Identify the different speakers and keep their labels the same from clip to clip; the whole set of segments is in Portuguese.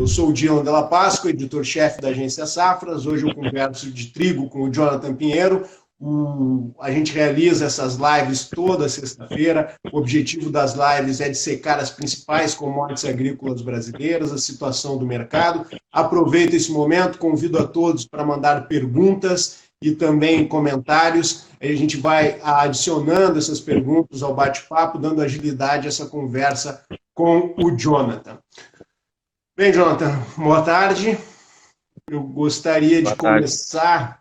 Speaker 1: Eu sou o Dylan Della Páscoa, editor-chefe da agência Safras. Hoje eu converso de trigo com o Jonathan Pinheiro. A gente realiza essas lives toda sexta-feira. O objetivo das lives é dissecar as principais commodities agrícolas brasileiras, a situação do mercado. Aproveito esse momento, convido a todos para mandar perguntas e também comentários. A gente vai adicionando essas perguntas ao bate-papo, dando agilidade a essa conversa com o Jonathan. Bem, Jonathan, boa tarde. Eu gostaria de começar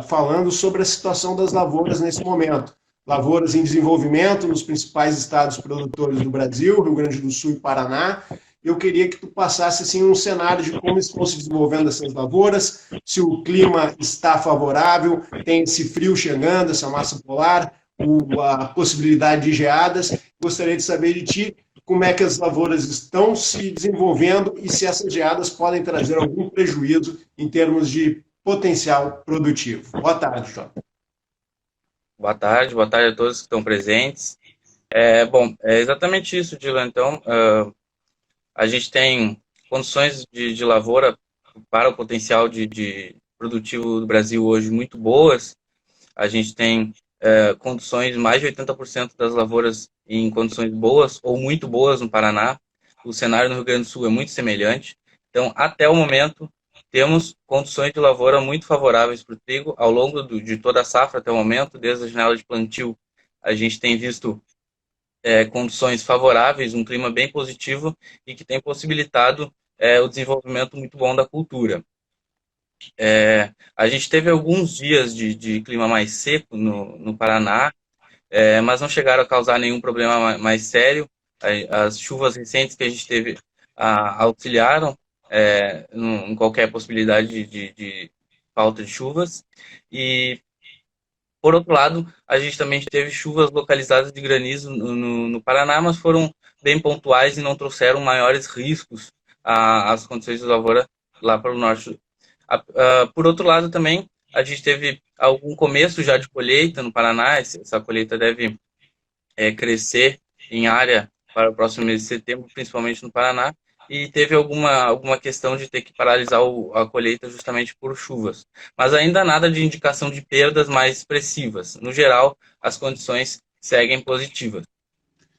Speaker 1: falando sobre a situação das lavouras nesse momento. Lavouras em desenvolvimento nos principais estados produtores do Brasil, Rio Grande do Sul e Paraná. Eu queria que tu passasse assim, um cenário de como estão se desenvolvendo essas lavouras, se o clima está favorável, tem esse frio chegando, essa massa polar, a possibilidade de geadas. Gostaria de saber de ti como é que as lavouras estão se desenvolvendo e se essas geadas podem trazer algum prejuízo em termos de potencial produtivo. Boa tarde, Jonathan.
Speaker 2: Boa tarde a todos que estão presentes. É exatamente isso, Dylan. Então, a gente tem condições de lavoura para o potencial de produtivo do Brasil hoje muito boas. A gente tem condições, mais de 80% das lavouras em condições boas ou muito boas no Paraná. O cenário no Rio Grande do Sul é muito semelhante. Então, até o momento, temos condições de lavoura muito favoráveis para o trigo. Ao longo de toda a safra até o momento, desde a janela de plantio, a gente tem visto condições favoráveis, um clima bem positivo e que tem possibilitado o desenvolvimento muito bom da cultura. A gente teve alguns dias de clima mais seco no Paraná, mas não chegaram a causar nenhum problema mais sério. As chuvas recentes que a gente teve auxiliaram em qualquer possibilidade de falta de chuvas. E, por outro lado, a gente também teve chuvas localizadas de granizo no Paraná, mas foram bem pontuais e não trouxeram maiores riscos às condições de lavoura lá para o norte. Por outro lado, também, a gente teve algum começo já de colheita no Paraná. Essa colheita deve crescer em área para o próximo mês de setembro, principalmente no Paraná, e teve alguma questão de ter que paralisar a colheita justamente por chuvas. Mas ainda nada de indicação de perdas mais expressivas. No geral, as condições seguem positivas.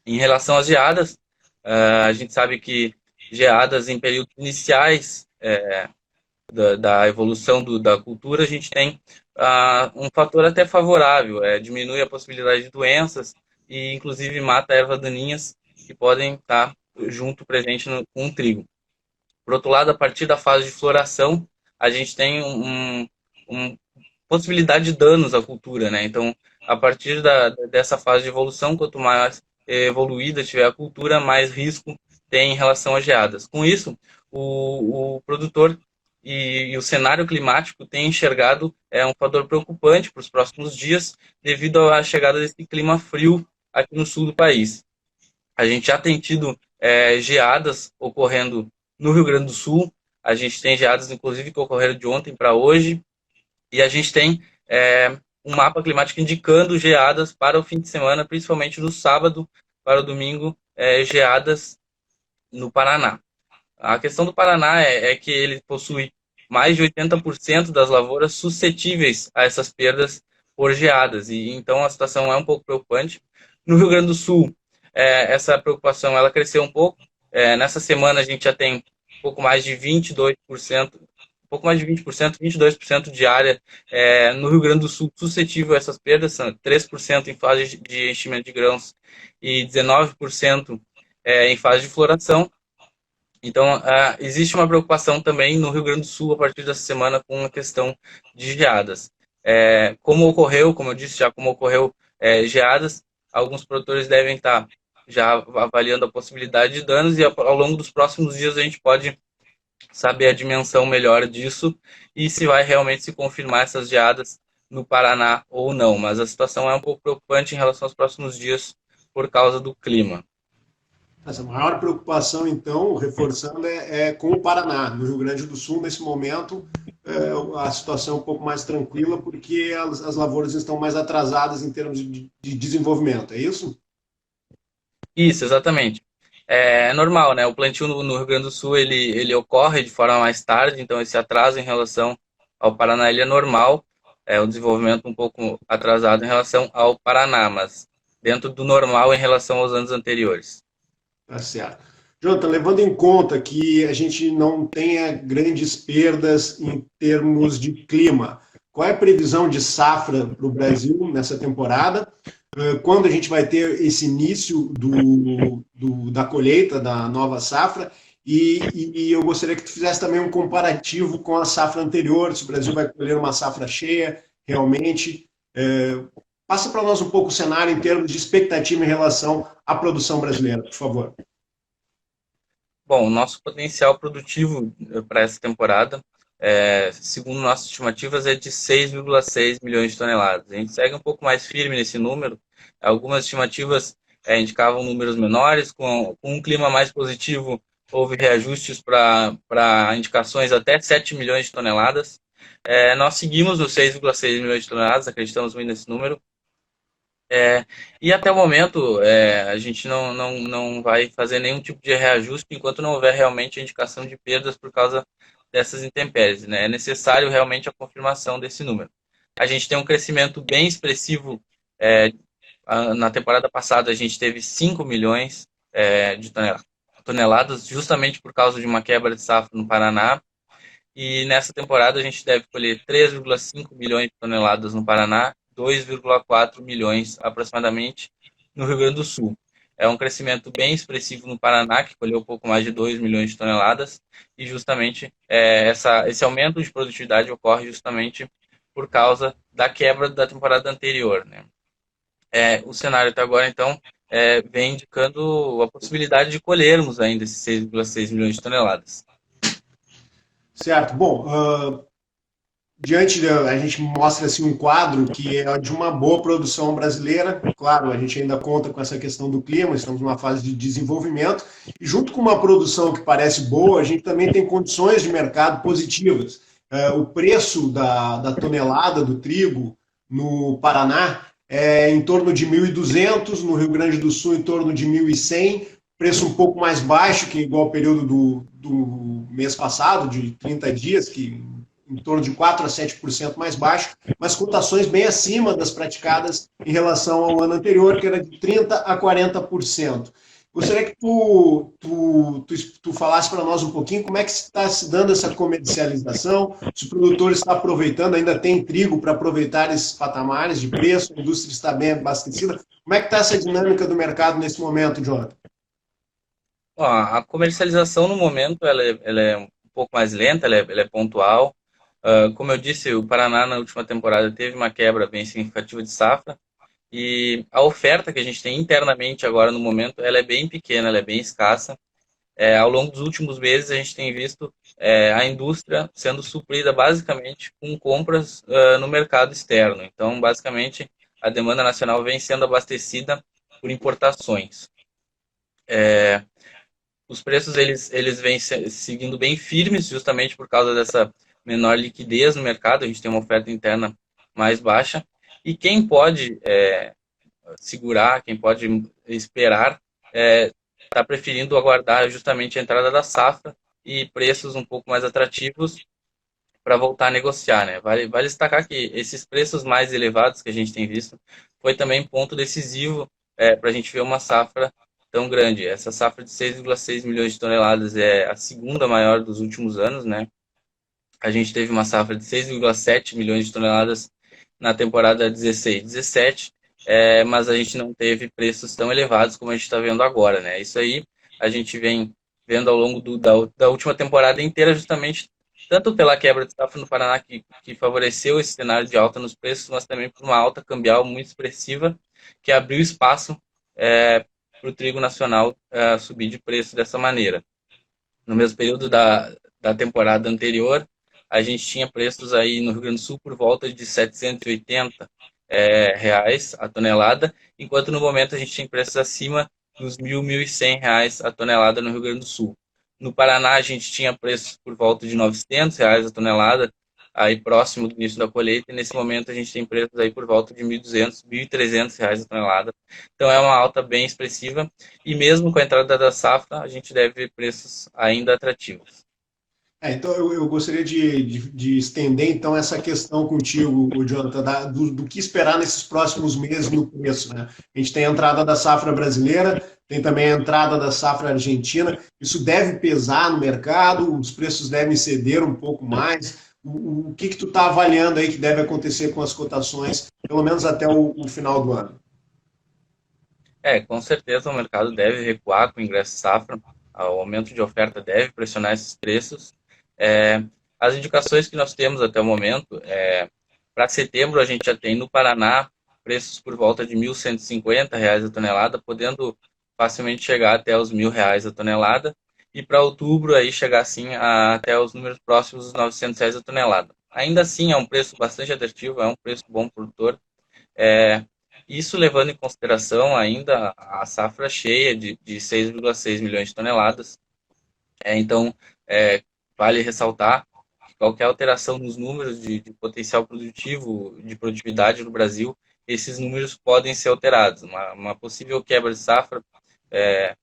Speaker 2: Em relação às geadas, a gente sabe que geadas em períodos iniciais da evolução da cultura, a gente tem um fator até favorável, diminui a possibilidade de doenças e inclusive mata ervas daninhas que podem estar junto presente com o trigo. Por outro lado, a partir da fase de floração, a gente tem uma possibilidade de danos à cultura, né? Então, a partir dessa fase de evolução, quanto mais evoluída tiver a cultura, mais risco tem em relação às geadas. Com isso, o produtor e o cenário climático tem enxergado um fator preocupante para os próximos dias devido à chegada desse clima frio aqui no sul do país. A gente já tem tido geadas ocorrendo no Rio Grande do Sul, a gente tem geadas, inclusive, que ocorreram de ontem para hoje, e a gente tem um mapa climático indicando geadas para o fim de semana, principalmente no sábado para o domingo, geadas no Paraná. A questão do Paraná é que ele possui mais de 80% das lavouras suscetíveis a essas perdas por geadas, e então a situação é um pouco preocupante. No Rio Grande do Sul, essa preocupação ela cresceu um pouco. Nessa semana a gente já tem um pouco mais de 22%, 22% de área no Rio Grande do Sul suscetível a essas perdas, são 3% em fase de enchimento de grãos e 19% em fase de floração. Então, existe uma preocupação também no Rio Grande do Sul a partir dessa semana com a questão de geadas. Como eu disse já, como ocorreu geadas, alguns produtores devem estar já avaliando a possibilidade de danos e ao longo dos próximos dias a gente pode saber a dimensão melhor disso e se vai realmente se confirmar essas geadas no Paraná ou não. Mas a situação é um pouco preocupante em relação aos próximos dias por causa do clima.
Speaker 1: Essa maior preocupação, então, reforçando, é com o Paraná. No Rio Grande do Sul, nesse momento, a situação é um pouco mais tranquila, porque as lavouras estão mais atrasadas em termos de desenvolvimento, é isso?
Speaker 2: Isso, exatamente. É normal, né? O plantio no Rio Grande do Sul ele ocorre de forma mais tarde, então esse atraso em relação ao Paraná ele é normal, é o desenvolvimento um pouco atrasado em relação ao Paraná, mas dentro do normal em relação aos anos anteriores.
Speaker 1: Tá certo. Jonathan, levando em conta que a gente não tenha grandes perdas em termos de clima, qual é a previsão de safra para o Brasil nessa temporada? Quando a gente vai ter esse início da colheita da nova safra? E eu gostaria que tu fizesse também um comparativo com a safra anterior, se o Brasil vai colher uma safra cheia realmente. Passa para nós um pouco o cenário em termos de expectativa em relação à produção brasileira, por favor.
Speaker 2: Bom, o nosso potencial produtivo para essa temporada, segundo nossas estimativas, é de 6,6 milhões de toneladas. A gente segue um pouco mais firme nesse número. Algumas estimativas indicavam números menores, com um clima mais positivo, houve reajustes para indicações até 7 milhões de toneladas. Nós seguimos os 6,6 milhões de toneladas, acreditamos muito nesse número. E até o momento, a gente não vai fazer nenhum tipo de reajuste enquanto não houver realmente a indicação de perdas por causa dessas intempéries, né? É necessário realmente a confirmação desse número. A gente tem um crescimento bem expressivo. Na temporada passada, a gente teve 5 milhões de toneladas, justamente por causa de uma quebra de safra no Paraná. E nessa temporada a gente deve colher 3,5 milhões de toneladas no Paraná, 2,4 milhões aproximadamente no Rio Grande do Sul. É um crescimento bem expressivo no Paraná, que colheu um pouco mais de 2 milhões de toneladas, e justamente esse aumento de produtividade ocorre justamente por causa da quebra da temporada anterior, né? O cenário até agora, então, vem indicando a possibilidade de colhermos ainda esses 6,6 milhões de toneladas.
Speaker 1: Certo. Bom, a gente mostra assim um quadro que é de uma boa produção brasileira. Claro, a gente ainda conta com essa questão do clima, estamos numa fase de desenvolvimento, e junto com uma produção que parece boa, a gente também tem condições de mercado positivas. O preço da tonelada do trigo no Paraná é em torno de 1.200, no Rio Grande do Sul em torno de 1.100, preço um pouco mais baixo que igual ao período do mês passado, de 30 dias, que em torno de 4 a 7% mais baixo, mas cotações bem acima das praticadas em relação ao ano anterior, que era de 30 a 40%. Gostaria que tu falasse para nós um pouquinho como é que está se dando essa comercialização, se o produtor está aproveitando, ainda tem trigo para aproveitar esses patamares de preço, a indústria está bem abastecida. Como é que está essa dinâmica do mercado nesse momento, Jonathan?
Speaker 2: Bom, a comercialização no momento ela é um pouco mais lenta, ela é pontual. Como eu disse, o Paraná na última temporada teve uma quebra bem significativa de safra e a oferta que a gente tem internamente agora no momento ela é bem pequena, ela é bem escassa. Ao longo dos últimos meses a gente tem visto a indústria sendo suprida basicamente com compras no mercado externo. Então, basicamente, a demanda nacional vem sendo abastecida por importações. Os preços eles vêm seguindo bem firmes, justamente por causa dessa menor liquidez no mercado. A gente tem uma oferta interna mais baixa. E quem pode segurar, quem pode esperar, está preferindo aguardar justamente a entrada da safra e preços um pouco mais atrativos para voltar a negociar, né? Vale destacar que esses preços mais elevados que a gente tem visto foi também ponto decisivo para a gente ver uma safra tão grande. Essa safra de 6,6 milhões de toneladas é a segunda maior dos últimos anos, né? A gente teve uma safra de 6,7 milhões de toneladas na temporada 16-17, mas a gente não teve preços tão elevados como a gente está vendo agora, né? Isso aí a gente vem vendo ao longo da última temporada inteira, justamente tanto pela quebra de safra no Paraná, que favoreceu esse cenário de alta nos preços, mas também por uma alta cambial muito expressiva, que abriu espaço para o trigo nacional subir de preço dessa maneira. No mesmo período da temporada anterior, a gente tinha preços aí no Rio Grande do Sul por volta de 780 reais a tonelada, enquanto no momento a gente tem preços acima dos 1.100 reais a tonelada no Rio Grande do Sul. No Paraná a gente tinha preços por volta de 900 reais a tonelada aí próximo do início da colheita, e nesse momento a gente tem preços aí por volta de R$ 1.200, R$ 1.300 a tonelada. Então é uma alta bem expressiva, e mesmo com a entrada da safra, a gente deve ver preços ainda atrativos.
Speaker 1: Então eu gostaria de estender então essa questão contigo, o Jonathan, do que esperar nesses próximos meses no preço, né? A gente tem a entrada da safra brasileira, tem também a entrada da safra argentina. Isso deve pesar no mercado, os preços devem ceder um pouco mais. O que tu está avaliando aí que deve acontecer com as cotações, pelo menos até o final do ano?
Speaker 2: Com certeza o mercado deve recuar com o ingresso de safra, o aumento de oferta deve pressionar esses preços. É, as indicações que nós temos até o momento, para setembro a gente já tem no Paraná preços por volta de R$ 1.150 a tonelada, podendo facilmente chegar até os R$ 1.000 a tonelada, e para outubro aí chegar assim até os números próximos dos R$ 900 a tonelada. Ainda assim é um preço bastante atrativo, é um preço bom para o produtor. É, isso levando em consideração ainda a safra cheia de 6,6 milhões de toneladas. Então, vale ressaltar que qualquer alteração nos números de potencial produtivo, de produtividade no Brasil, esses números podem ser alterados. Uma possível quebra de safra, é,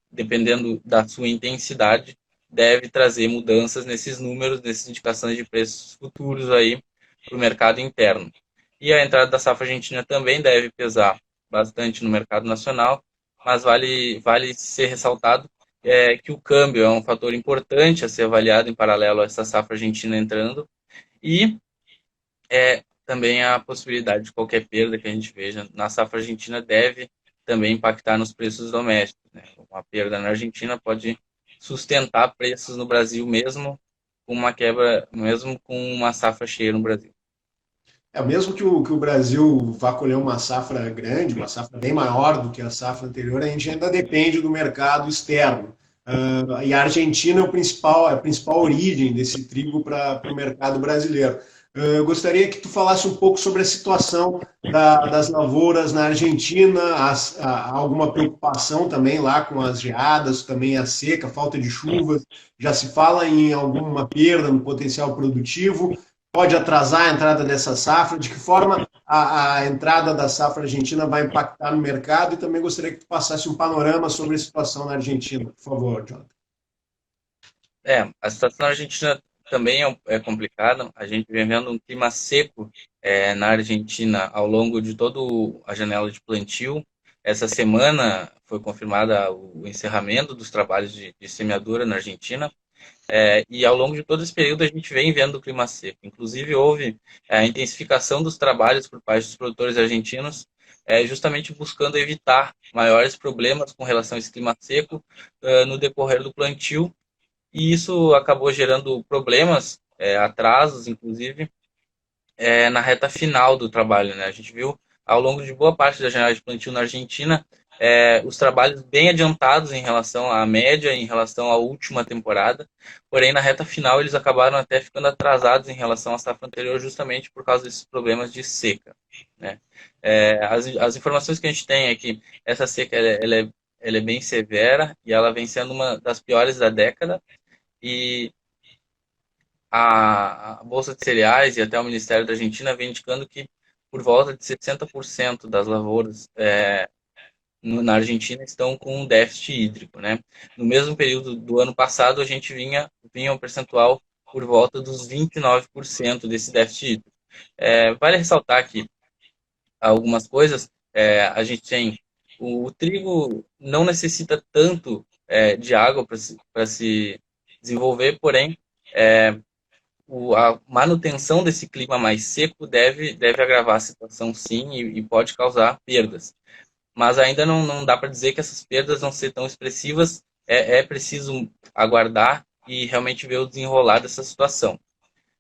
Speaker 2: dependendo da sua intensidade, deve trazer mudanças nesses números, nessas indicações de preços futuros aí para o mercado interno. E a entrada da safra argentina também deve pesar bastante no mercado nacional, mas vale ser ressaltado que o câmbio é um fator importante a ser avaliado em paralelo a essa safra argentina entrando, e também a possibilidade de qualquer perda que a gente veja na safra argentina deve também impactar nos preços domésticos, né? Uma perda na Argentina pode sustentar preços no Brasil mesmo com uma quebra, mesmo com uma safra cheia no Brasil.
Speaker 1: Mesmo que o Brasil vá colher uma safra grande, uma safra bem maior do que a safra anterior, a gente ainda depende do mercado externo. E a Argentina é a principal origem desse trigo para o mercado brasileiro. Eu gostaria que tu falasse um pouco sobre a situação das lavouras na Argentina, há alguma preocupação também lá com as geadas, também a seca, falta de chuvas, já se fala em alguma perda no potencial produtivo, pode atrasar a entrada dessa safra, de que forma a entrada da safra argentina vai impactar no mercado, e também gostaria que tu passasse um panorama sobre a situação na Argentina, por favor, Jonathan.
Speaker 2: A situação na Argentina também é complicada. A gente vem vendo um clima seco na Argentina ao longo de toda a janela de plantio. Essa semana foi confirmada o encerramento dos trabalhos de semeadura na Argentina. E ao longo de todo esse período a gente vem vendo o clima seco. Inclusive houve a intensificação dos trabalhos por parte dos produtores argentinos, justamente buscando evitar maiores problemas com relação a esse clima seco no decorrer do plantio, e isso acabou gerando problemas, atrasos, inclusive, na reta final do trabalho, né? A gente viu ao longo de boa parte da janela de plantio na Argentina os trabalhos bem adiantados em relação à média, em relação à última temporada, porém na reta final eles acabaram até ficando atrasados em relação à safra anterior, justamente por causa desses problemas de seca, né? As informações que a gente tem é que essa seca ela é bem severa e ela vem sendo uma das piores da década, e a Bolsa de Cereais e até o Ministério da Argentina vem indicando que por volta de 60% das lavouras na Argentina estão com um déficit hídrico, né? No mesmo período do ano passado, a gente vinha um percentual por volta dos 29% desse déficit hídrico. Vale ressaltar que algumas coisas, a gente tem o trigo não necessita tanto de água para se desenvolver, porém, a manutenção desse clima mais seco deve agravar a situação, sim, e pode causar perdas. Mas ainda não dá para dizer que essas perdas vão ser tão expressivas. É preciso aguardar e realmente ver o desenrolar dessa situação.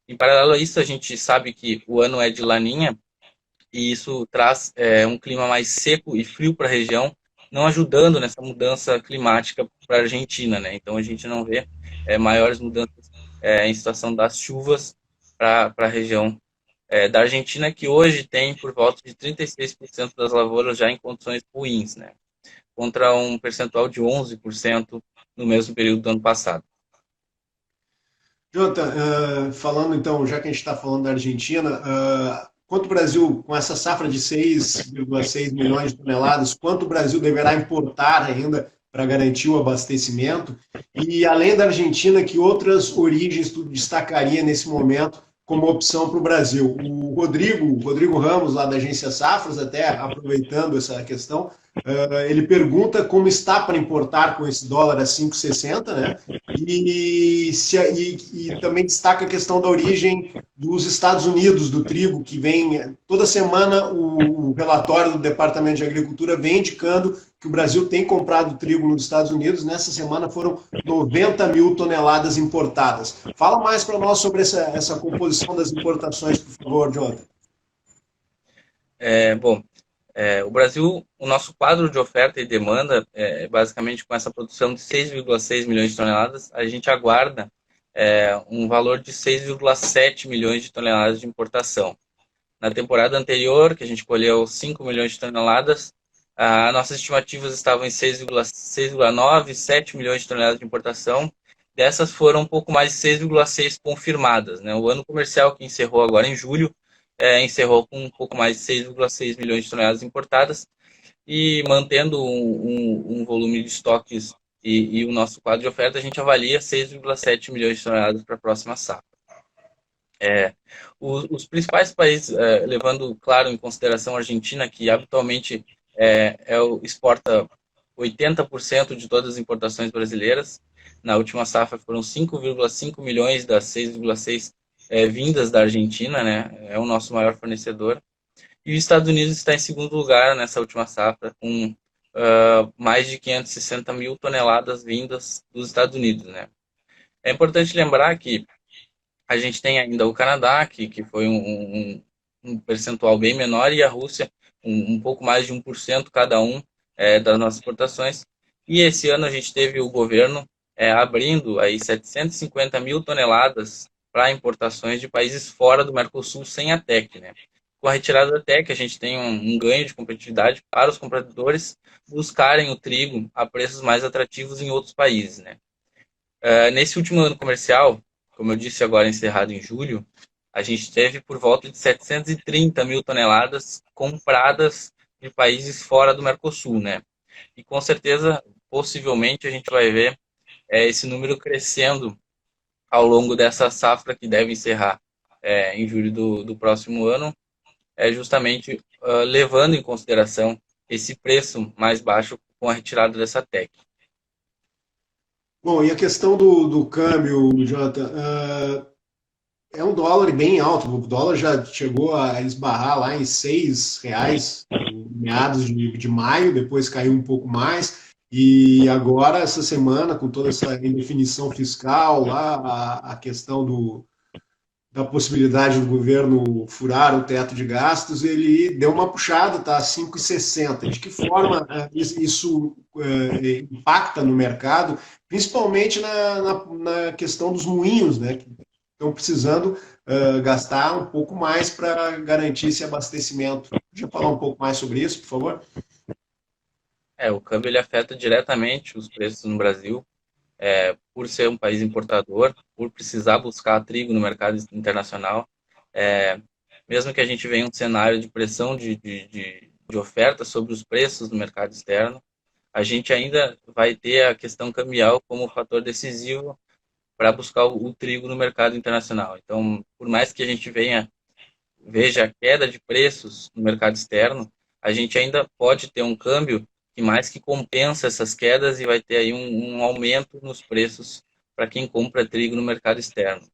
Speaker 2: Em paralelo a isso, a gente sabe que o ano é de Laninha, e isso traz um clima mais seco e frio para a região, não ajudando nessa mudança climática para a Argentina, né? Então a gente não vê maiores mudanças em situação das chuvas para a região da Argentina, que hoje tem por volta de 36% das lavouras já em condições ruins, né? Contra um percentual de 11% no mesmo período do ano passado.
Speaker 1: Jota, falando então, já que a gente está falando da Argentina, quanto o Brasil, com essa safra de 6,6 milhões de toneladas, quanto o Brasil deverá importar ainda para garantir o abastecimento? E além da Argentina, que outras origens tu destacaria nesse momento como opção para o Brasil? O Rodrigo Ramos, lá da Agência Safras, até aproveitando essa questão, ele pergunta como está para importar com esse dólar a 5,60, né? E também destaca a questão da origem dos Estados Unidos, do trigo, que vem toda semana o relatório do Departamento de Agricultura vem indicando que o Brasil tem comprado trigo nos Estados Unidos. Nessa semana foram 90 mil toneladas importadas. Fala mais para nós sobre essa composição das importações, por favor, Jonathan.
Speaker 2: Bom, o Brasil, o nosso quadro de oferta e demanda, basicamente com essa produção de 6,6 milhões de toneladas, a gente aguarda um valor de 6,7 milhões de toneladas de importação. Na temporada anterior, que a gente colheu 5 milhões de toneladas, nossas estimativas estavam em 6,9, 7 milhões de toneladas de importação. Dessas foram um pouco mais de 6,6 confirmadas, né? O ano comercial que encerrou agora em julho, encerrou com um pouco mais de 6,6 milhões de toneladas importadas e mantendo um volume de estoques e o nosso quadro de oferta, a gente avalia 6,7 milhões de toneladas para a próxima safra. Os principais países, levando, claro, em consideração a Argentina, que habitualmente exporta 80% de todas as importações brasileiras. Na última safra foram 5,5 milhões das 6,6 vindas da Argentina, né? É o nosso maior fornecedor. E os Estados Unidos está em segundo lugar nessa última safra, com mais de 560 mil toneladas vindas dos Estados Unidos, né? É importante lembrar que a gente tem ainda o Canadá, que foi um percentual bem menor, e a Rússia, um pouco mais de 1% cada um das nossas exportações. E esse ano a gente teve o governo abrindo aí 750 mil toneladas para importações de países fora do Mercosul sem a TEC, né? Com a retirada da TEC, a gente tem um ganho de competitividade para os compradores buscarem o trigo a preços mais atrativos em outros países, né? Nesse último ano comercial, como eu disse agora, encerrado em julho, a gente teve por volta de 730 mil toneladas compradas de países fora do Mercosul, né? E com certeza, possivelmente, a gente vai ver esse número crescendo ao longo dessa safra que deve encerrar em julho do próximo ano, justamente levando em consideração esse preço mais baixo com a retirada dessa TEC.
Speaker 1: Bom, e a questão do câmbio, Jota, é um dólar bem alto. O dólar já chegou a esbarrar lá em R$ 6, em meados de maio, depois caiu um pouco mais. E agora, essa semana, com toda essa indefinição fiscal, lá, a questão da possibilidade do governo furar o teto de gastos, ele deu uma puxada, tá? 5,60. De que forma isso impacta no mercado, principalmente na questão dos moinhos, né? Que estão precisando gastar um pouco mais para garantir esse abastecimento. Podia falar um pouco mais sobre isso, por favor?
Speaker 2: O câmbio ele afeta diretamente os preços no Brasil, por ser um país importador, por precisar buscar trigo no mercado internacional. Mesmo que a gente venha um cenário de pressão de oferta sobre os preços no mercado externo, a gente ainda vai ter a questão cambial como fator decisivo para buscar o trigo no mercado internacional. Então, por mais que a gente veja a queda de preços no mercado externo, a gente ainda pode ter um câmbio que mais que compensa essas quedas e vai ter aí um aumento nos preços para quem compra trigo no mercado externo.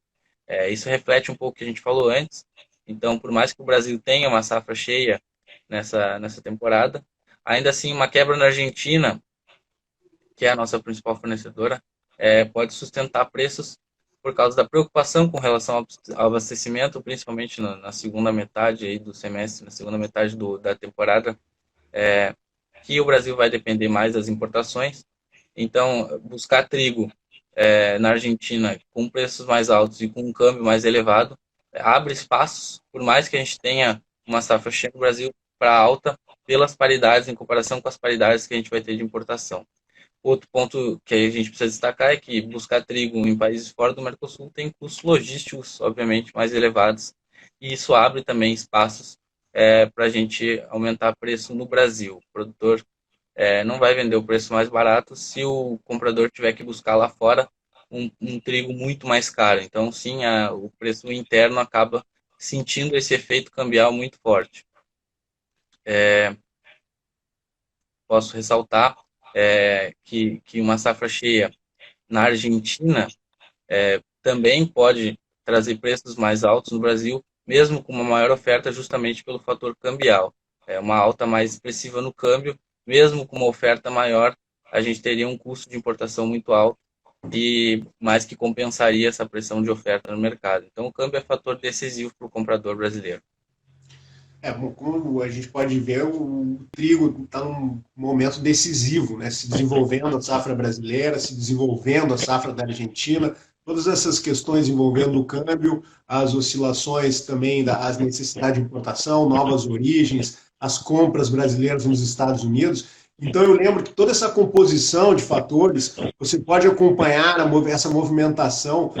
Speaker 2: Isso reflete um pouco o que a gente falou antes. Então, por mais que o Brasil tenha uma safra cheia nessa temporada, ainda assim uma quebra na Argentina, que é a nossa principal fornecedora, pode sustentar preços por causa da preocupação com relação ao abastecimento, principalmente na segunda metade aí do semestre, na segunda metade da temporada, que o Brasil vai depender mais das importações. Então, buscar trigo na Argentina com preços mais altos e com um câmbio mais elevado abre espaços, por mais que a gente tenha uma safra cheia no Brasil, para alta, pelas paridades, em comparação com as paridades que a gente vai ter de importação. Outro ponto que a gente precisa destacar é que buscar trigo em países fora do Mercosul tem custos logísticos, obviamente, mais elevados, e isso abre também espaços para a gente aumentar o preço no Brasil. O produtor não vai vender o preço mais barato se o comprador tiver que buscar lá fora um trigo muito mais caro. Então, sim, o preço interno acaba sentindo esse efeito cambial muito forte. Posso ressaltar que uma safra cheia na Argentina também pode trazer preços mais altos no Brasil, mesmo com uma maior oferta, justamente pelo fator cambial. Uma alta mais expressiva no câmbio, mesmo com uma oferta maior, a gente teria um custo de importação muito alto e mais que compensaria essa pressão de oferta no mercado. Então, o câmbio é fator decisivo para o comprador brasileiro.
Speaker 1: Como a gente pode ver, o trigo está num momento decisivo, né? Se desenvolvendo a safra brasileira, se desenvolvendo a safra da Argentina, todas essas questões envolvendo o câmbio, as oscilações também, as necessidades de importação, novas origens, as compras brasileiras nos Estados Unidos. Então, eu lembro que toda essa composição de fatores, você pode acompanhar essa movimentação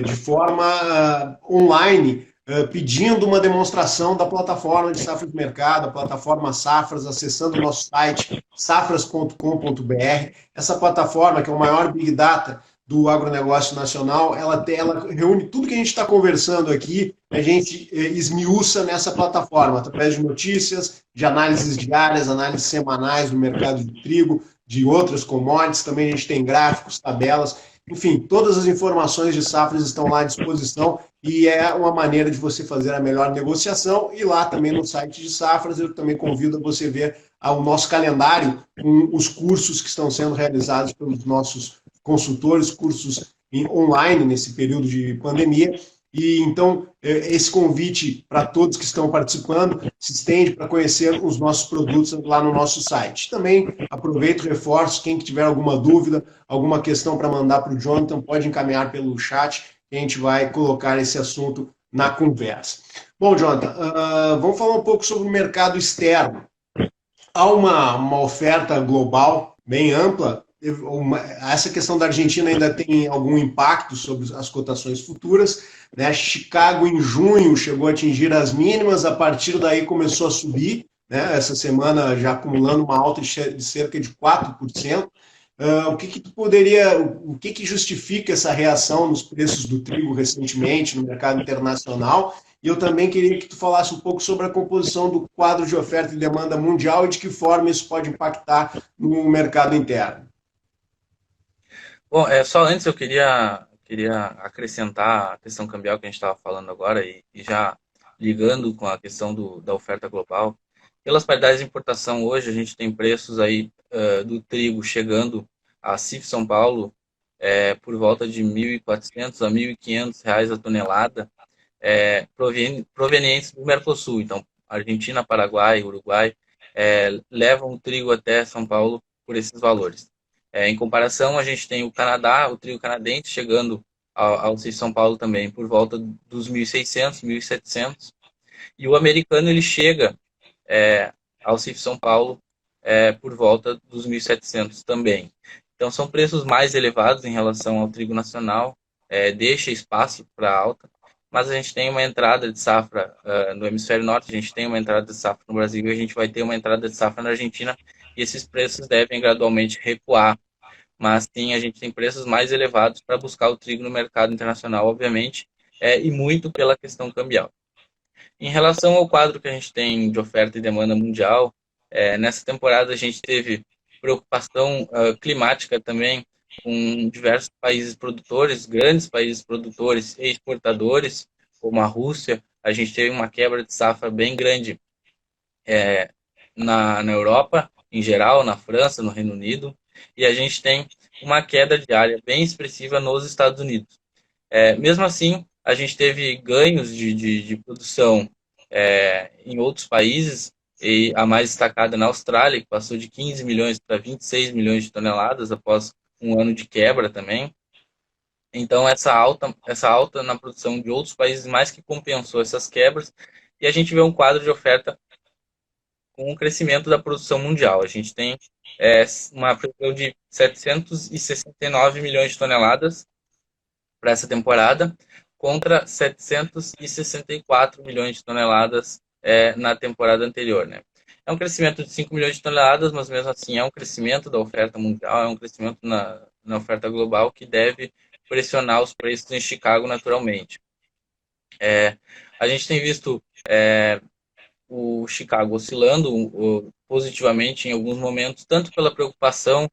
Speaker 1: de forma online, pedindo uma demonstração da plataforma de Safra de Mercado, a plataforma Safras, acessando o nosso site safras.com.br. Essa plataforma, que é o maior Big Data do agronegócio nacional, ela reúne tudo que a gente está conversando aqui, a gente esmiuça nessa plataforma, através de notícias, de análises diárias, análises semanais do mercado de trigo, de outras commodities, também a gente tem gráficos, tabelas, enfim, todas as informações de safras estão lá à disposição e é uma maneira de você fazer a melhor negociação. E lá também no site de safras eu também convido a você ver o nosso calendário com os cursos que estão sendo realizados pelos nossos consultores, cursos online nesse período de pandemia. E então esse convite para todos que estão participando se estende para conhecer os nossos produtos lá no nosso site. Também aproveito e reforço, quem tiver alguma dúvida, alguma questão para mandar para o Jonathan, pode encaminhar pelo chat, que a gente vai colocar esse assunto na conversa. Bom, Jonathan, vamos falar um pouco sobre o mercado externo. Há uma oferta global bem ampla. Essa questão da Argentina ainda tem algum impacto sobre as cotações futuras, né? Chicago, em junho, chegou a atingir as mínimas, a partir daí começou a subir, né? Essa semana já acumulando uma alta de cerca de 4%. O que justifica essa reação nos preços do trigo recentemente no mercado internacional? E eu também queria que tu falasse um pouco sobre a composição do quadro de oferta e demanda mundial e de que forma isso pode impactar no mercado interno.
Speaker 2: Bom, só antes eu queria acrescentar a questão cambial que a gente estava falando agora e já ligando com a questão da oferta global. Pelas paridades de importação hoje, a gente tem preços aí do trigo chegando a CIF São Paulo por volta de R$ 1.400 a R$ 1.500 a tonelada, provenientes do Mercosul. Então, Argentina, Paraguai, Uruguai levam o trigo até São Paulo por esses valores. Em comparação, a gente tem o Canadá, o trigo canadense, chegando ao CIF São Paulo também por volta dos 1.600, 1.700. E o americano ele chega ao CIF São Paulo por volta dos 1.700 também. Então, são preços mais elevados em relação ao trigo nacional, deixa espaço para alta, mas a gente tem uma entrada de safra no hemisfério norte, a gente tem uma entrada de safra no Brasil e a gente vai ter uma entrada de safra na Argentina, e esses preços devem gradualmente recuar. Mas sim, a gente tem preços mais elevados para buscar o trigo no mercado internacional, obviamente, e muito pela questão cambial. Em relação ao quadro que a gente tem de oferta e demanda mundial, nessa temporada a gente teve preocupação climática também com diversos países produtores, grandes países produtores e exportadores, como a Rússia. A gente teve uma quebra de safra bem grande na Europa, em geral, na França, no Reino Unido, e a gente tem uma queda diária bem expressiva nos Estados Unidos. Mesmo assim, a gente teve ganhos de produção em outros países, e a mais destacada na Austrália, que passou de 15 milhões para 26 milhões de toneladas após um ano de quebra também. Então, essa alta na produção de outros países mais que compensou essas quebras, e a gente vê um quadro de oferta com o crescimento da produção mundial. A gente tem uma previsão de 769 milhões de toneladas para essa temporada, contra 764 milhões de toneladas na temporada anterior, né? É um crescimento de 5 milhões de toneladas, mas mesmo assim é um crescimento da oferta mundial, é um crescimento na oferta global que deve pressionar os preços em Chicago naturalmente. A gente tem visto o Chicago oscilando positivamente em alguns momentos, tanto pela preocupação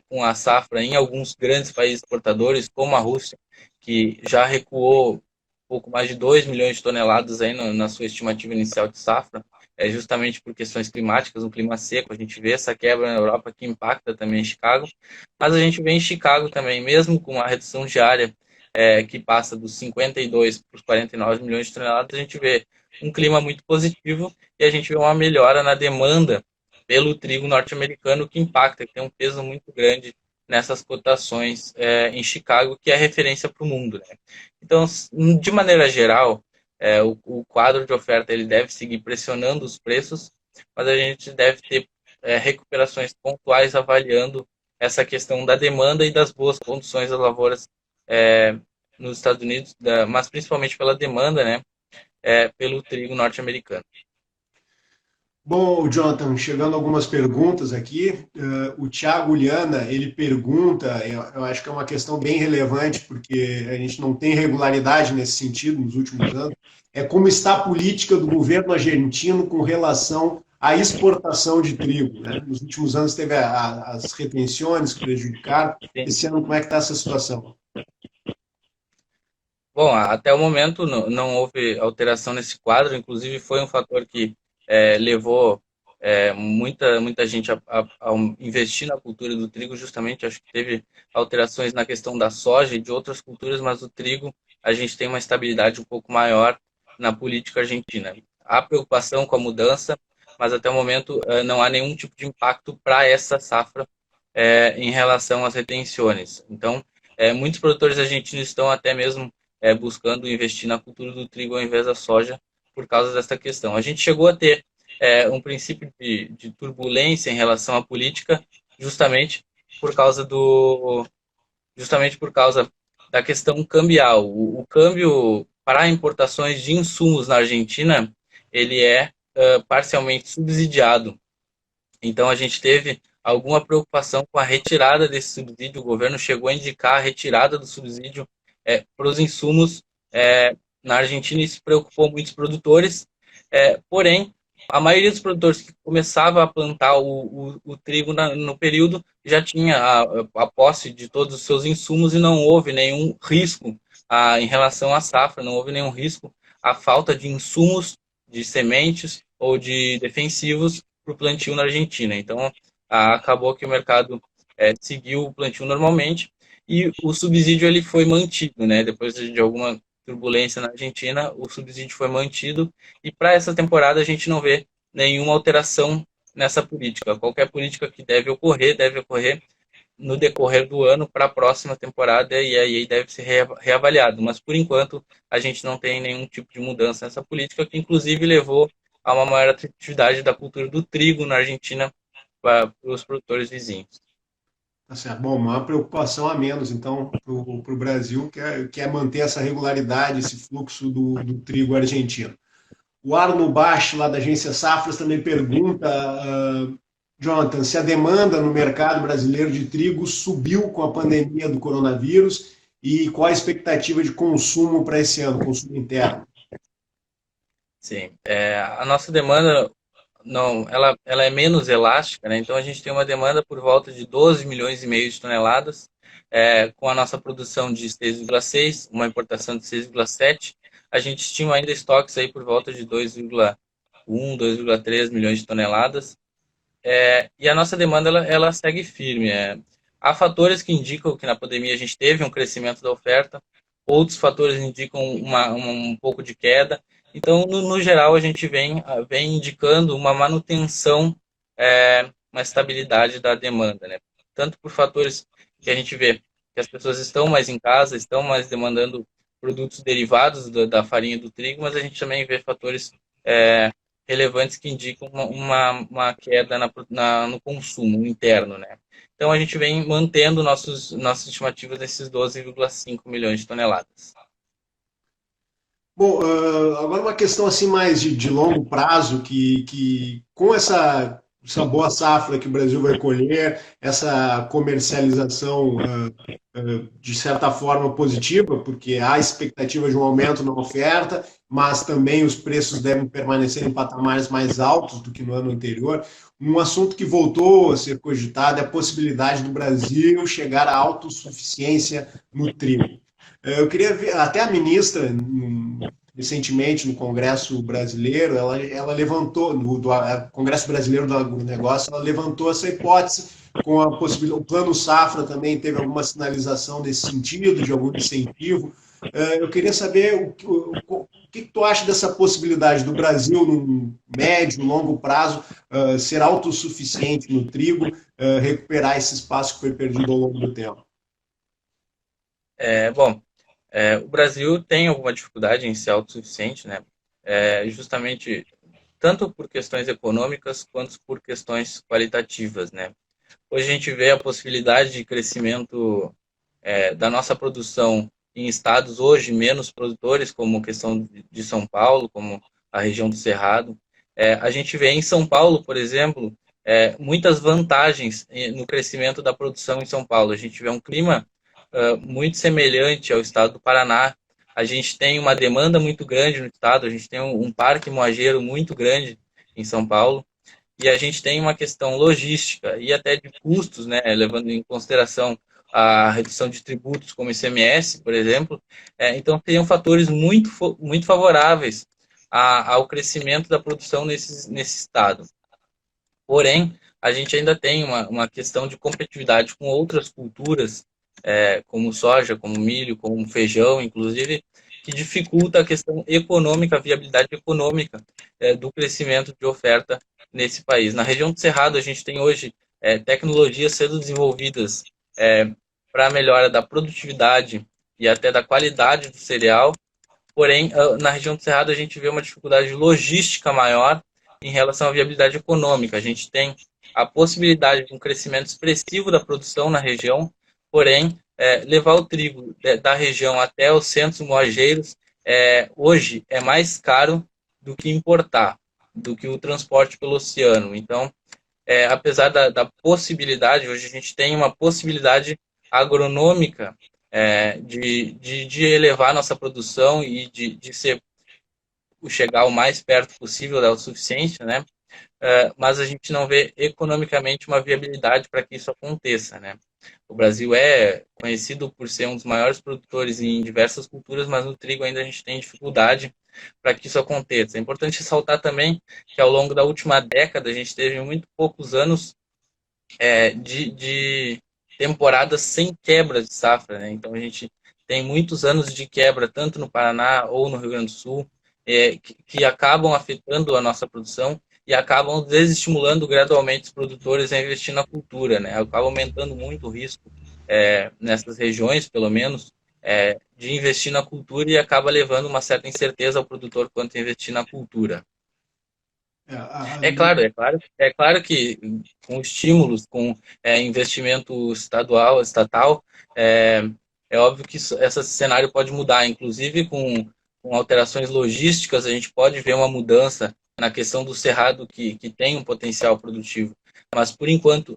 Speaker 2: com a safra em alguns grandes países exportadores, como a Rússia, que já recuou pouco mais de 2 milhões de toneladas aí na sua estimativa inicial de safra, justamente por questões climáticas, um clima seco. A gente vê essa quebra na Europa que impacta também em Chicago, mas a gente vê em Chicago também, mesmo com a redução diária que passa dos 52 para os 49 milhões de toneladas, a gente vê um clima muito positivo e a gente vê uma melhora na demanda pelo trigo norte-americano que impacta, que tem um peso muito grande nessas cotações em Chicago, que é referência para o mundo, né? Então, de maneira geral, o quadro de oferta ele deve seguir pressionando os preços, mas a gente deve ter recuperações pontuais avaliando essa questão da demanda e das boas condições das lavouras nos Estados Unidos, mas principalmente pela demanda, né, pelo trigo norte-americano.
Speaker 1: Bom, Jonathan, chegando algumas perguntas aqui. O Thiago Liana, ele pergunta, eu acho que é uma questão bem relevante, porque a gente não tem regularidade nesse sentido nos últimos anos, é como está a política do governo argentino com relação à exportação de trigo, né? Nos últimos anos teve as retenções que prejudicaram. Esse ano, como é que está essa situação?
Speaker 2: Bom, até o momento não houve alteração nesse quadro, inclusive foi um fator que levou muita gente a investir na cultura do trigo, justamente. Acho que teve alterações na questão da soja e de outras culturas, mas o trigo a gente tem uma estabilidade um pouco maior na política argentina. Há preocupação com a mudança, mas até o momento não há nenhum tipo de impacto para essa safra em relação às retenções. Então, muitos produtores argentinos estão até mesmo buscando investir na cultura do trigo ao invés da soja por causa dessa questão. A gente chegou a ter um princípio de turbulência em relação à política, justamente por causa da questão cambial. O câmbio para importações de insumos na Argentina, ele é parcialmente subsidiado. Então, a gente teve alguma preocupação com a retirada desse subsídio. O governo chegou a indicar a retirada do subsídio para os insumos na Argentina. Isso preocupou muitos produtores. Porém, a maioria dos produtores que começava a plantar o trigo no período já tinha a posse de todos os seus insumos e não houve nenhum risco em relação à safra, não houve nenhum risco à falta de insumos, de sementes ou de defensivos para o plantio na Argentina. Então, acabou que o mercado seguiu o plantio normalmente e o subsídio ele foi mantido, né? Depois de alguma turbulência na Argentina, o subsídio foi mantido e para essa temporada a gente não vê nenhuma alteração nessa política. Qualquer política que deve ocorrer no decorrer do ano para a próxima temporada e aí deve ser reavaliado. Mas, por enquanto, a gente não tem nenhum tipo de mudança nessa política, que inclusive levou a uma maior atratividade da cultura do trigo na Argentina para os produtores vizinhos.
Speaker 1: Tá certo. Bom, uma preocupação a menos, então, para o Brasil, que é manter essa regularidade, esse fluxo do trigo argentino. O Arno Bach, lá da agência Safras, também pergunta, Jonathan, se a demanda no mercado brasileiro de trigo subiu com a pandemia do coronavírus e qual a expectativa de consumo para esse ano, consumo interno?
Speaker 2: Sim, a nossa demanda não, ela é menos elástica, né? Então a gente tem uma demanda por volta de 12 milhões e meio de toneladas, com a nossa produção de 6,6, uma importação de 6,7. A gente estima ainda estoques aí por volta de 2,1, 2,3 milhões de toneladas. E a nossa demanda ela segue firme. Há fatores que indicam que na pandemia a gente teve um crescimento da oferta, outros fatores indicam um pouco de queda. Então, no geral, a gente vem indicando uma manutenção, uma estabilidade da demanda, né? Tanto por fatores que a gente vê que as pessoas estão mais em casa, estão mais demandando produtos derivados da farinha do trigo, mas a gente também vê fatores relevantes que indicam uma queda no consumo interno, né? Então a gente vem mantendo nossas estimativas desses 12,5 milhões de toneladas.
Speaker 1: Bom, agora uma questão assim mais de longo prazo, que com essa boa safra que o Brasil vai colher, essa comercialização de certa forma positiva, porque há expectativa de um aumento na oferta, mas também os preços devem permanecer em patamares mais altos do que no ano anterior. Um assunto que voltou a ser cogitado é a possibilidade do Brasil chegar à autossuficiência no trigo. Eu queria ver, até a ministra, recentemente no Congresso Brasileiro, ela levantou, no Congresso Brasileiro do Agronegócio, ela levantou essa hipótese com a possibilidade, o Plano Safra também teve alguma sinalização nesse sentido, de algum incentivo. Eu queria saber o que tu acha dessa possibilidade do Brasil, num médio, longo prazo, ser autossuficiente no trigo, recuperar esse espaço que foi perdido ao longo do tempo.
Speaker 2: Bom, o Brasil tem alguma dificuldade em ser autossuficiente, né? Justamente tanto por questões econômicas quanto por questões qualitativas, né? Hoje a gente vê a possibilidade de crescimento da nossa produção em estados hoje menos produtores, como a questão de São Paulo, como a região do Cerrado. A gente vê em São Paulo, por exemplo, muitas vantagens no crescimento da produção em São Paulo. A gente vê um clima muito semelhante ao estado do Paraná. A gente tem uma demanda muito grande no estado, a gente tem um parque moageiro muito grande em São Paulo, e a gente tem uma questão logística e até de custos, né, levando em consideração a redução de tributos como ICMS, por exemplo. Então, seriam fatores muito favoráveis ao crescimento da produção nesse estado. Porém, a gente ainda tem uma questão de competitividade com outras culturas, como soja, como milho, como feijão, inclusive, que dificulta a questão econômica, a viabilidade econômica do crescimento de oferta nesse país. Na região do Cerrado, a gente tem hoje tecnologias sendo desenvolvidas para a melhora da produtividade e até da qualidade do cereal. Porém, na região do Cerrado, a gente vê uma dificuldade logística maior em relação à viabilidade econômica. A gente tem a possibilidade de um crescimento expressivo da produção na região, porém, levar o trigo da região até os centros moageiros hoje é mais caro do que importar, do que o transporte pelo oceano. Então, apesar da possibilidade, hoje a gente tem uma possibilidade agronômica de elevar nossa produção e de chegar o mais perto possível da autossuficiência, né? Mas a gente não vê economicamente uma viabilidade para que isso aconteça, né? O Brasil é conhecido por ser um dos maiores produtores em diversas culturas, mas no trigo ainda a gente tem dificuldade para que isso aconteça. É importante ressaltar também que ao longo da última década a gente teve muito poucos anos de temporadas sem quebra de safra, né? Então a gente tem muitos anos de quebra, tanto no Paraná ou no Rio Grande do Sul, que acabam afetando a nossa produção e acabam desestimulando gradualmente os produtores a investir na cultura, né? Acaba aumentando muito o risco nessas regiões, pelo menos, de investir na cultura e acaba levando uma certa incerteza ao produtor quanto a investir na cultura. É claro que com estímulos, com investimento estatal, é óbvio que esse cenário pode mudar, inclusive com alterações logísticas, a gente pode ver uma mudança na questão do cerrado que tem um potencial produtivo. Mas, por enquanto,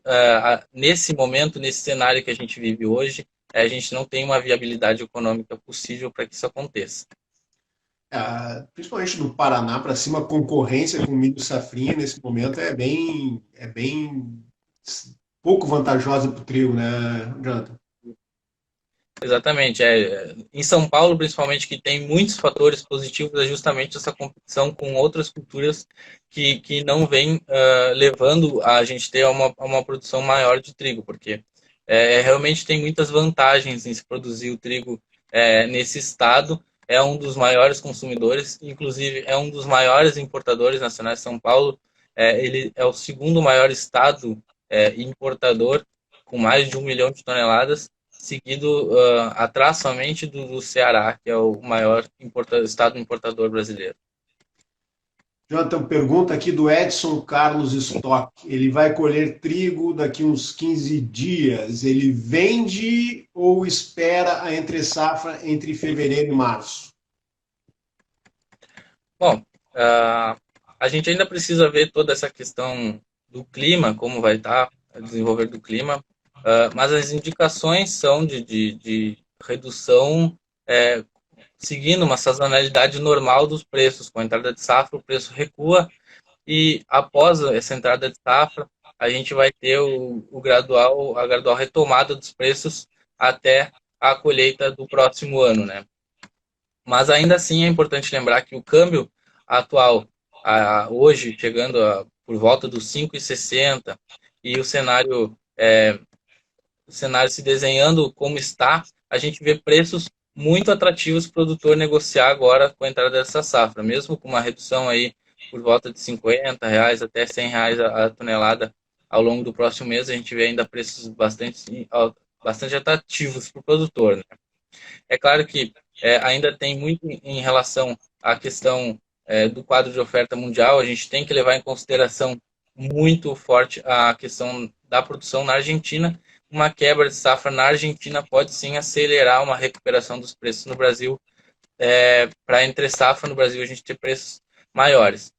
Speaker 2: nesse momento, nesse cenário que a gente vive hoje, a gente não tem uma viabilidade econômica possível para que isso aconteça.
Speaker 1: Principalmente no Paraná para cima, a concorrência com o milho safrinha nesse momento é bem pouco vantajosa para o trigo, né, Jonathan?
Speaker 2: Exatamente. Em São Paulo, principalmente, que tem muitos fatores positivos, é justamente essa competição com outras culturas que não vem levando a gente ter uma produção maior de trigo, porque realmente tem muitas vantagens em se produzir o trigo nesse estado. É um dos maiores consumidores, inclusive é um dos maiores importadores nacionais. São Paulo, ele é o segundo maior estado importador, com mais de 1 milhão de toneladas, seguido atrás somente do Ceará, que é o maior estado importador brasileiro.
Speaker 1: Jonathan, pergunta aqui do Edson Carlos Stock. Ele vai colher trigo daqui uns 15 dias. Ele vende ou espera a entre-safra entre fevereiro e março?
Speaker 2: Bom, ah, a gente ainda precisa ver toda essa questão do clima, como vai estar o desenvolver do clima, mas as indicações são de redução, é, seguindo uma sazonalidade normal dos preços. Com a entrada de safra, o preço recua e após essa entrada de safra, a gente vai ter a gradual retomada dos preços até a colheita do próximo ano, né? Mas ainda assim é importante lembrar que o câmbio atual, hoje chegando por volta dos 5,60 e o cenário se desenhando como está, a gente vê preços muito atrativos para o produtor negociar agora com a entrada dessa safra, mesmo com uma redução aí por volta de R$ 50 até R$ 100 a tonelada ao longo do próximo mês, a gente vê ainda preços bastante atrativos para o produtor, né? É claro que ainda tem muito em relação à questão do quadro de oferta mundial, a gente tem que levar em consideração muito forte a questão da produção na Argentina. Uma quebra de safra na Argentina pode sim acelerar uma recuperação dos preços no Brasil. Para entre safra no Brasil a gente ter preços maiores.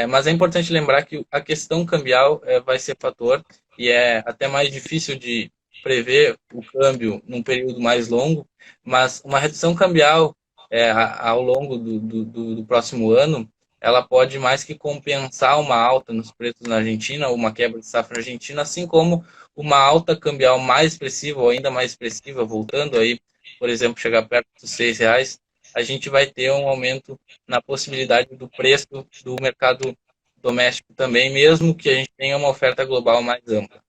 Speaker 2: Mas é importante lembrar que a questão cambial vai ser fator e é até mais difícil de prever o câmbio num período mais longo, mas uma redução cambial ao longo do próximo ano, ela pode mais que compensar uma alta nos preços na Argentina, ou uma quebra de safra na Argentina, assim como uma alta cambial mais expressiva, ou ainda mais expressiva, voltando aí, por exemplo, chegar perto dos R$ 6, a gente vai ter um aumento na possibilidade do preço do mercado doméstico também, mesmo que a gente tenha uma oferta global mais ampla.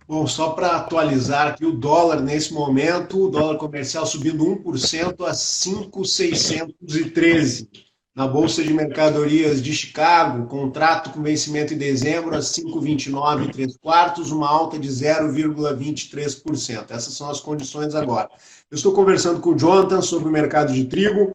Speaker 1: Bom, só para atualizar aqui o dólar nesse momento, o dólar comercial subindo 1% a 5,613. Na Bolsa de Mercadorias de Chicago, contrato com vencimento em dezembro a 5,29 uma alta de 0,23%. Essas são as condições agora. Eu estou conversando com o Jonathan sobre o mercado de trigo.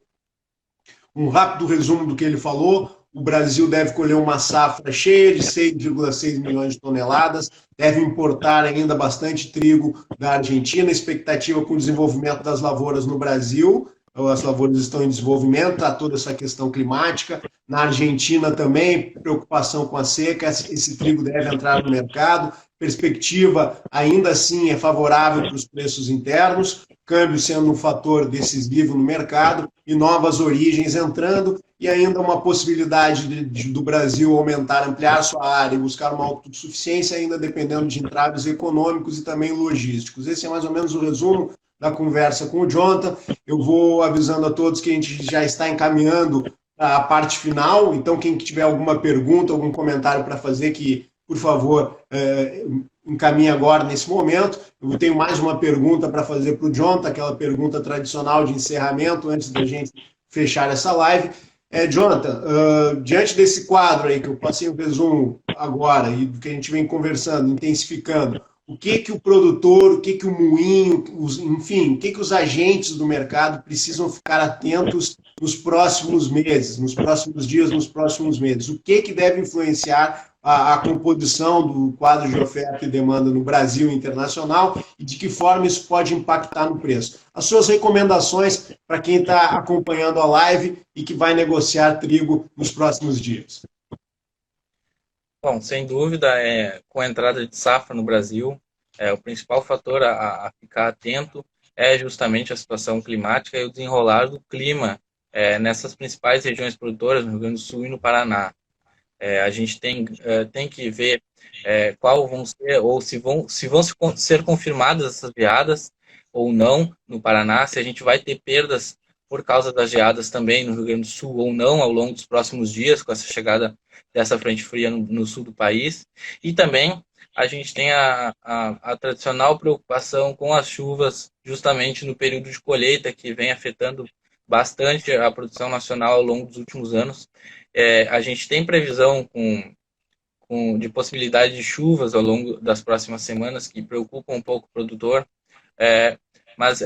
Speaker 1: Um rápido resumo do que ele falou. O Brasil deve colher uma safra cheia de 6,6 milhões de toneladas, deve importar ainda bastante trigo da Argentina, expectativa com o desenvolvimento das lavouras no Brasil, as lavouras estão em desenvolvimento, há toda essa questão climática. Na Argentina também, preocupação com a seca, esse trigo deve entrar no mercado, perspectiva ainda assim é favorável para os preços internos, câmbio sendo um fator decisivo no mercado e novas origens entrando, e ainda uma possibilidade do Brasil aumentar, ampliar sua área e buscar uma autossuficiência, ainda dependendo de entraves econômicos e também logísticos. Esse é mais ou menos o resumo da conversa com o Jonathan. Eu vou avisando a todos que a gente já está encaminhando a parte final, então quem tiver alguma pergunta, algum comentário para fazer, que, por favor, encaminhe agora nesse momento. Eu tenho mais uma pergunta para fazer para o Jonathan, aquela pergunta tradicional de encerramento, antes da gente fechar essa live. Jonathan, diante desse quadro aí que eu passei o resumo agora e do que a gente vem conversando, intensificando, o que o produtor, o que o moinho, enfim, o que os agentes do mercado precisam ficar atentos nos próximos meses, nos próximos dias, nos próximos meses? O que deve influenciar a composição do quadro de oferta e demanda no Brasil e internacional e de que forma isso pode impactar no preço? As suas recomendações para quem está acompanhando a live e que vai negociar trigo nos próximos dias.
Speaker 2: Bom, sem dúvida, com a entrada de safra no Brasil, o principal fator a ficar atento é justamente a situação climática e o desenrolar do clima nessas principais regiões produtoras, no Rio Grande do Sul e no Paraná. A gente tem que ver qual vão ser, ou se vão ser confirmadas essas geadas ou não no Paraná, se a gente vai ter perdas por causa das geadas também no Rio Grande do Sul ou não ao longo dos próximos dias, com essa chegada dessa frente fria no sul do país. E também a gente tem a tradicional preocupação com as chuvas justamente no período de colheita, que vem afetando bastante a produção nacional ao longo dos últimos anos. A gente tem previsão de possibilidade de chuvas ao longo das próximas semanas que preocupam um pouco o produtor, mas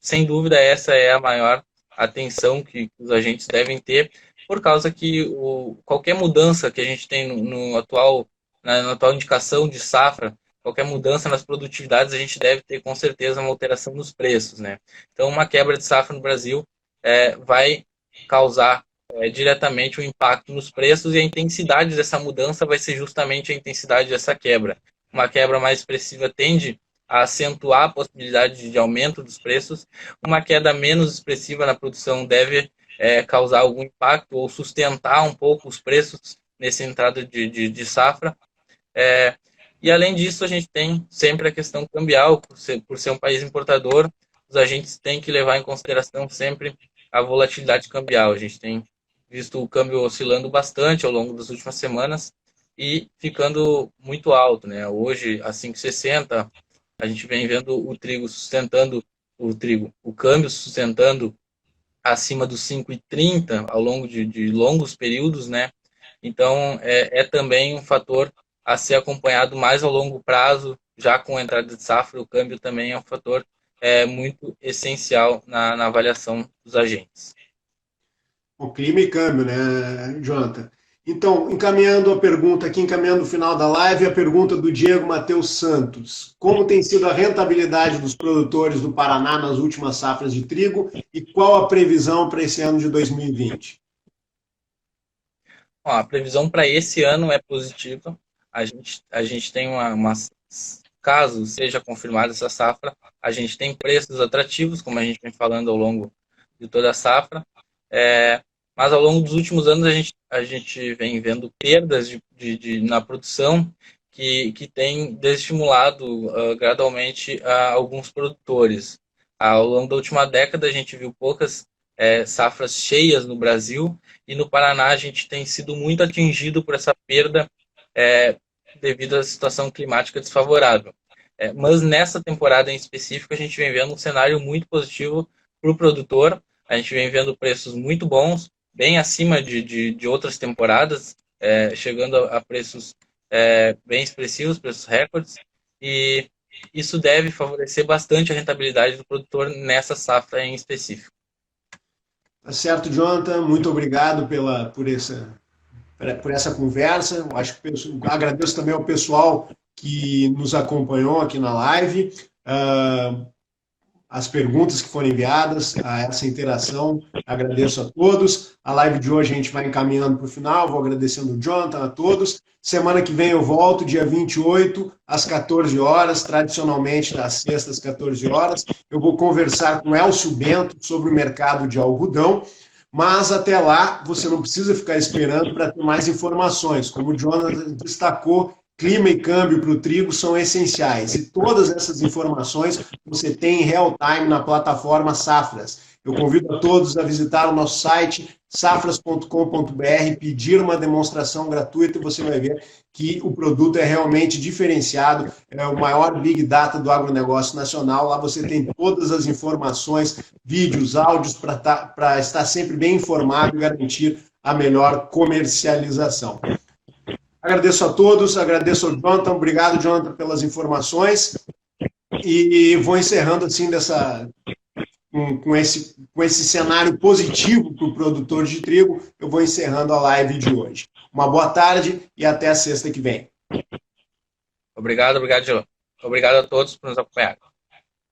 Speaker 2: sem dúvida essa é a maior atenção que os agentes devem ter por causa que qualquer mudança que a gente tem na atual indicação de safra, qualquer mudança nas produtividades, a gente deve ter com certeza uma alteração nos preços, né? Então, uma quebra de safra no Brasil vai causar diretamente um impacto nos preços, e a intensidade dessa mudança vai ser justamente a intensidade dessa quebra. Uma quebra mais expressiva tende a acentuar a possibilidade de aumento dos preços, uma queda menos expressiva na produção deve causar algum impacto ou sustentar um pouco os preços nessa entrada de safra. E além disso, a gente tem sempre a questão cambial, por ser um país importador, os agentes têm que levar em consideração sempre a volatilidade cambial. A gente tem visto o câmbio oscilando bastante ao longo das últimas semanas e ficando muito alto, né? Hoje, a 5,60, a gente vem vendo o câmbio sustentando acima dos 5,30 ao longo de longos períodos, né? Então, também um fator a ser acompanhado mais ao longo prazo, já com a entrada de safra, o câmbio também é um fator muito essencial na avaliação dos agentes.
Speaker 1: O clima e câmbio, né, Jonathan? Então, encaminhando a pergunta aqui, encaminhando o final da live, a pergunta do Diego Matheus Santos. Como tem sido a rentabilidade dos produtores do Paraná nas últimas safras de trigo e qual a previsão para esse ano de 2020?
Speaker 2: A previsão para esse ano é positiva. A gente tem caso seja confirmada essa safra, a gente tem preços atrativos, como a gente vem falando ao longo de toda a safra. Mas ao longo dos últimos anos a gente vem vendo perdas na produção que tem desestimulado gradualmente alguns produtores. Ao longo da última década a gente viu poucas safras cheias no Brasil, e no Paraná a gente tem sido muito atingido por essa perda devido à situação climática desfavorável. Mas nessa temporada em específico a gente vem vendo um cenário muito positivo para o produtor. A gente vem vendo preços muito bons, bem acima de outras temporadas, chegando a preços bem expressivos, preços recordes, e isso deve favorecer bastante a rentabilidade do produtor nessa safra em específico.
Speaker 1: Tá certo, Jonathan, muito obrigado por essa conversa. Agradeço também ao pessoal que nos acompanhou aqui na live. As perguntas que foram enviadas, a essa interação, agradeço a todos. A live de hoje a gente vai encaminhando para o final, vou agradecendo o Jonathan, a todos. Semana que vem eu volto, dia 28, às 14 horas, tradicionalmente às sextas, 14 horas. Eu vou conversar com Elcio Bento sobre o mercado de algodão, mas até lá você não precisa ficar esperando para ter mais informações. Como o Jonathan destacou, clima e câmbio para o trigo são essenciais. E todas essas informações você tem em real time na plataforma Safras. Eu convido a todos a visitar o nosso site, safras.com.br, pedir uma demonstração gratuita e você vai ver que o produto é realmente diferenciado. É o maior Big Data do agronegócio nacional. Lá você tem todas as informações, vídeos, áudios, para estar sempre bem informado e garantir a melhor comercialização. Agradeço a todos, agradeço ao Jonathan, obrigado, Jonathan, pelas informações, e vou encerrando assim com esse cenário positivo para o produtor de trigo, eu vou encerrando a live de hoje. Uma boa tarde e até a sexta que vem.
Speaker 2: Obrigado, Gil. Obrigado a todos por nos acompanhar.